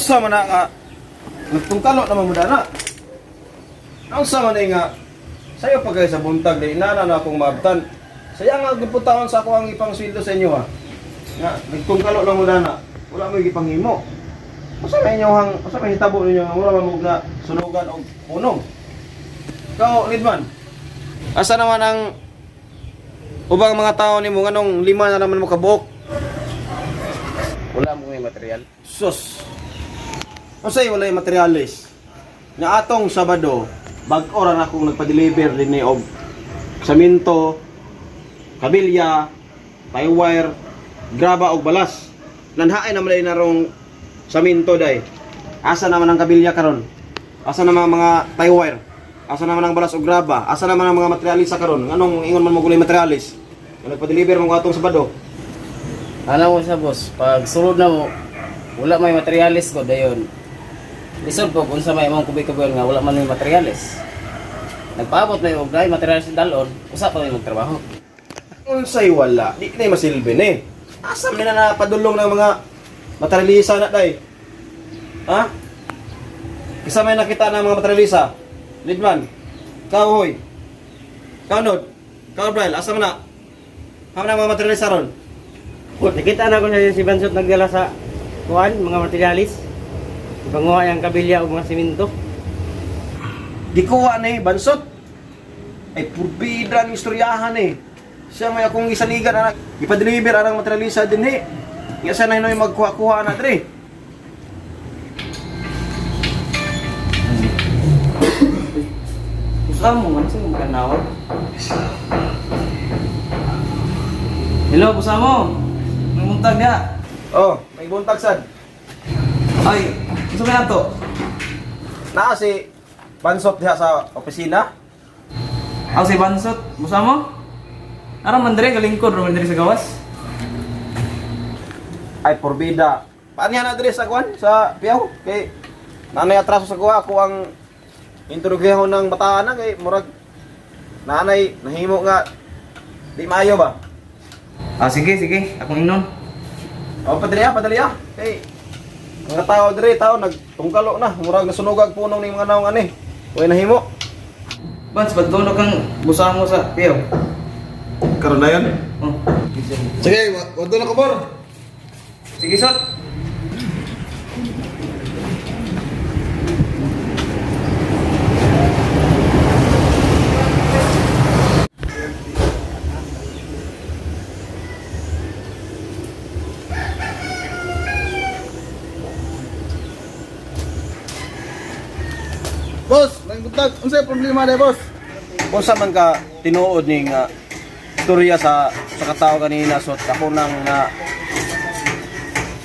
Nausa man na nga nagtungkalo naman mo dana. Nausa man nga sayo pa kayo sa buntag dahil inana na akong maabtan. Saya nga giputaon sa ako ang ipang sweldo sa inyo ha. Nga nagtungkalo lang mo dana. Wala mo ipanghimo. Asa may inyohang, asa may hitabo ninyo nga wala man na sunugan og punong. Ikaw, Lidman. Asa naman ang ubang mga tao nimo nganong lima na naman mo kabuok? Wala mo may material. Sus. Unsay wala yung materialis? Nga atong Sabado, bag-o ra na akong nagpa-deliver din og saminto, kabilya, tie-wire, graba og balas. Nanhaay naman din narong saminto day. Asa naman ang kabilya karon? Asa naman ang mga tie-wire? Asa naman ang balas og graba? Asa naman ang mga materialisa karon? Anong ingon man mo gulay materialis? Nga nagpa-deliver mo atong Sabado. Alam mo sa boss, pag sulod na mo, wala may materialis ko dayon. Lisod po kung sa may mong kubi-kubi nga wala man may materialis. Nagpaabot na yung dahil materialis dalon, usa pa may magtrabaho. Unsay wala, di na masilbi ni. Asa man na napadulong ng mga materialisa na day? Ha? Isa may nakita ng mga materialisa? Lidman, Kahoy, Kaunod, Kaubrel, asa man na? Hama na mga materialisa ron? Nakita na ko na si Bansot nagdala sa kuan, mga materialis. Ipanguha yung kabilya o mga siminto. Gikuha ni Bansot. Ay purbida ng istoryahan eh. Siya may akong isaligan anak. Ipa-deliver ang materialisa din eh. Nga siya na yung magkuha-kuha na dre. Gusto mo man sa makanawag. Hello, busa mo. May muntag niya. Oh, may buntag sad. Ay, gusto kaya to? Naa si Bansot diha sa opisina. Ako si Bansot. Busa mo? Aram mandre kalingkod ro mandre sa gawas. Ay purbida. Paano yan address sa kwan? Sa piyaw? Kay nanay atraso sa kuha ako ang introduksyon ng bataan na kay murag nanay nahimo nga di maayo ba? Ah, sige, sige. Akong ingnon. O padali ah. Kay mga tao dire tao nagtungkalo na murag nasunugag punong ning mga naong ani. Uy nahimo. Bans, ba't doon kang busa mo sa piyaw? Karon na yan. Oh. Sige, wag doon ako bor. Sige, Sot. Boss, may buntag. Unsay problema day, boss? Kung sa man ka tinuod ning istorya sa katao kanina so ako nang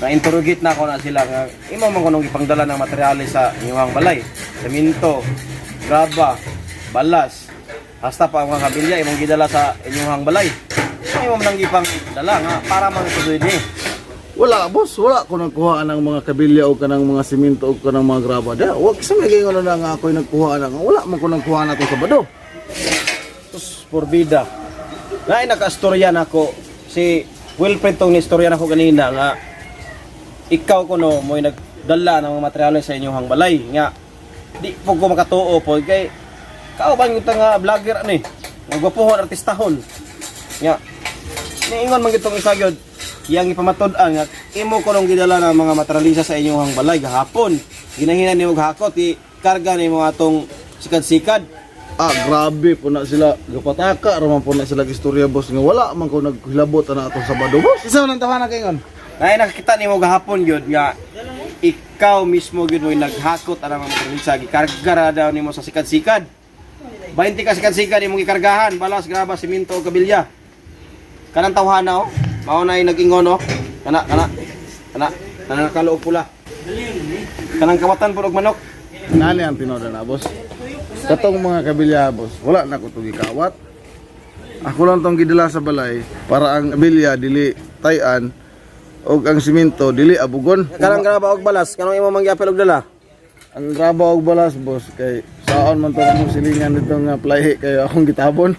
na-interrogate na ako na sila nga imo man kunong ipangdala ng materyales sa inyong balay, semento, graba, balas, hasta pa ang mga kabilya imong gidala sa inyong balay. So imo man ipang dala nga para man tuloy ni. Wala, boss. Wala ko nagkuha ng mga kabilya o kanang mga simento o kanang mga graba. Da, wag sa may ganyan na nga ako'y nagkuha na. Wala man ko nagkuha na itong Sabado. Sus, porbida. Na naka-istorya na ako si Wilfred tong ni-istorya na ako kanina nga ikaw kuno mo'y nagdala ng mga materyales sa inyong balay nga di po ko makatuo po kay kao bang yung nga vlogger ani nagwapuhon artistahon nga niingon man gitong isagyod yang ipamatod-an nga imo ko nung gidala ng mga materialisa sa inyong balay gahapon ginahinan nimo gahakot i-karga nimo atong sikad-sikad. Ah, grabe po na sila. Gapataka, raman po na sila istorya, boss. Nga wala man ko naghilabot na itong Sabado, boss. Isa man ang tawanan kayo na nakakita nimo gahapon yun nga ikaw mismo yun mo'y naghakot ang mga materialisa gikarga daw nimo sa sikad-sikad 20 ka sikad-sikad imong gikargahan balas, graba, simento o kabilya kanang tawhana oh mao na nag-ingon oh kana nakaloob pula kanang kawatan pud og manok. Nani ang tinoda na, boss. Katong mga kabilya, boss, wala na ko ito gikawat. Ako lang itong gidala sa balay para ang kabilya dili tayan o ang simento dili abugon. Kanang graba og balas kanang imo mangyapel og dala. Ang graba og balas, boss, kay saon man to akong silingan nito nga plahi kay akong gitabon.